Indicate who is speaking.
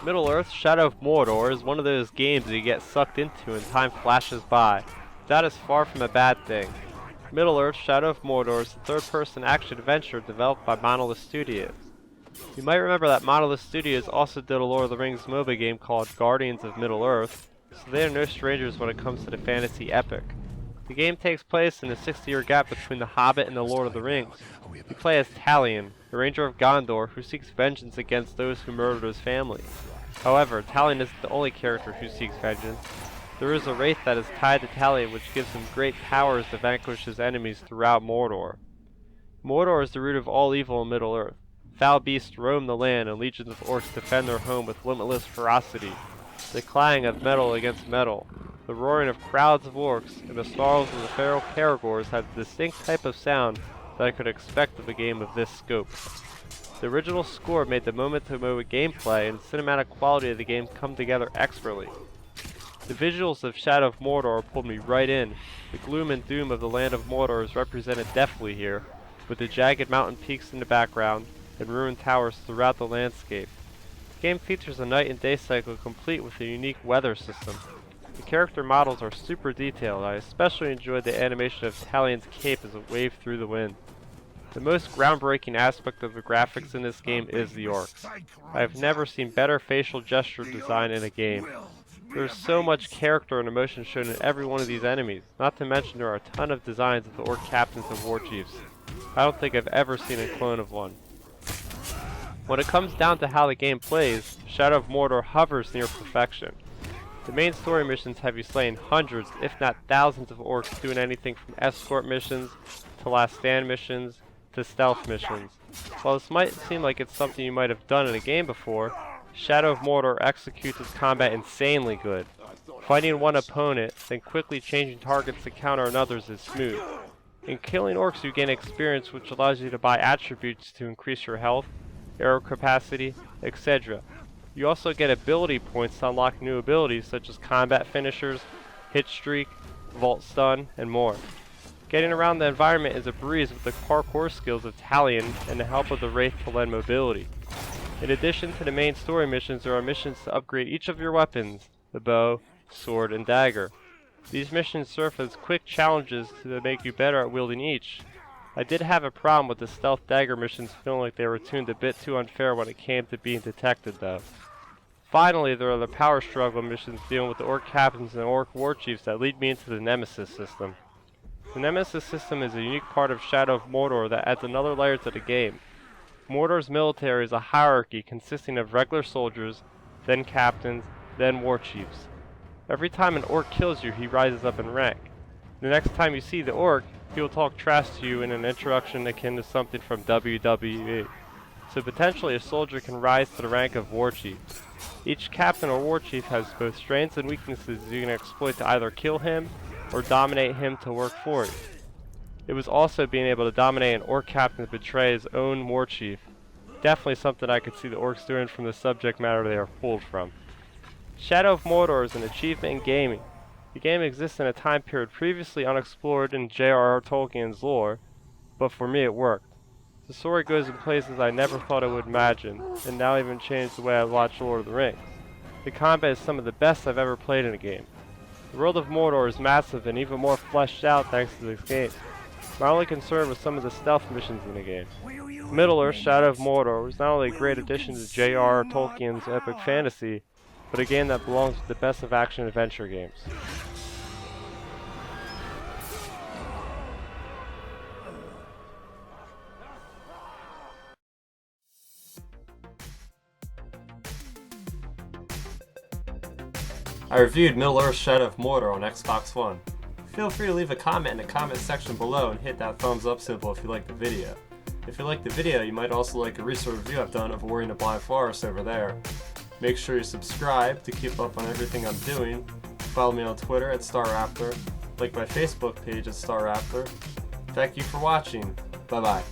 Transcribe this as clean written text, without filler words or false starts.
Speaker 1: Middle-earth: Shadow of Mordor is one of those games that you get sucked into and time flashes by. That is far from a bad thing. Middle-earth: Shadow of Mordor is a third-person action-adventure developed by Monolith Studios. You might remember that Monolith Studios also did a Lord of the Rings MOBA game called Guardians of Middle-earth, so they are no strangers when it comes to the fantasy epic. The game takes place in a 60-year gap between The Hobbit and The Lord of the Rings. You play as Talion, the Ranger of Gondor who seeks vengeance against those who murdered his family. However, Talion isn't the only character who seeks vengeance. There is a wraith that is tied to Talion which gives him great powers to vanquish his enemies throughout Mordor. Mordor is the root of all evil in Middle-earth. Foul beasts roam the land and legions of orcs defend their home with limitless ferocity. The clang of metal against metal, the roaring of crowds of orcs, and the snarls of the feral Caragors have the distinct type of sound that I could expect of a game of this scope. The original score made the moment-to-moment gameplay and cinematic quality of the game come together expertly. The visuals of Shadow of Mordor pulled me right in. The gloom and doom of the land of Mordor is represented deftly here, with the jagged mountain peaks in the background and ruined towers throughout the landscape. The game features a night and day cycle complete with a unique weather system. The character models are super detailed. I especially enjoyed the animation of Talion's cape as it waved through the wind. The most groundbreaking aspect of the graphics in this game is the orcs. I have never seen better facial gesture design in a game. There is so much character and emotion shown in every one of these enemies, not to mention there are a ton of designs of the orc captains and war chiefs. I don't think I've ever seen a clone of one. When it comes down to how the game plays, Shadow of Mordor hovers near perfection. The main story missions have you slaying hundreds, if not thousands of orcs doing anything from escort missions, to last stand missions, to stealth missions. While this might seem like it's something you might have done in a game before, Shadow of Mordor executes its combat insanely good. Fighting one opponent, then quickly changing targets to counter another's is smooth. In killing orcs you gain experience which allows you to buy attributes to increase your health, arrow capacity, etc. You also get ability points to unlock new abilities such as combat finishers, hit streak, vault stun, and more. Getting around the environment is a breeze with the parkour skills of Talion and the help of the Wraith to lend mobility. In addition to the main story missions, there are missions to upgrade each of your weapons, the bow, sword, and dagger. These missions serve as quick challenges to make you better at wielding each. I did have a problem with the stealth dagger missions feeling like they were tuned a bit too unfair when it came to being detected though. Finally, there are the power struggle missions dealing with the orc captains and orc war chiefs that lead me into the Nemesis system. The Nemesis system is a unique part of Shadow of Mordor that adds another layer to the game. Mordor's military is a hierarchy consisting of regular soldiers, then captains, then war chiefs. Every time an orc kills you, he rises up in rank. The next time you see the orc, he will talk trash to you in an introduction akin to something from WWE. So potentially a soldier can rise to the rank of war chief. Each captain or war chief has both strengths and weaknesses you can exploit to either kill him or dominate him to work for you. It was also being able to dominate an orc captain to betray his own war chief. Definitely something I could see the orcs doing from the subject matter they are pulled from. Shadow of Mordor is an achievement in gaming. The game exists in a time period previously unexplored in J.R.R. Tolkien's lore, but for me it worked. The story goes in places I never thought I would imagine, and now even changed the way I watch Lord of the Rings. The combat is some of the best I've ever played in a game. The world of Mordor is massive and even more fleshed out thanks to this game. My only concern was some of the stealth missions in the game. Middle-earth: Shadow of Mordor was not only a great addition to J.R.R. Tolkien's epic fantasy, but a game that belongs with the best of action-adventure games. I reviewed Middle-earth: Shadow of Mordor on Xbox One. Feel free to leave a comment in the comment section below and hit that thumbs up symbol if you liked the video. If you liked the video, you might also like a recent review I've done of Ori and the Blind Forest over there. Make sure you subscribe to keep up on everything I'm doing. Follow me on Twitter at Starrapter. Like my Facebook page at Starrapter. Thank you for watching. Bye bye.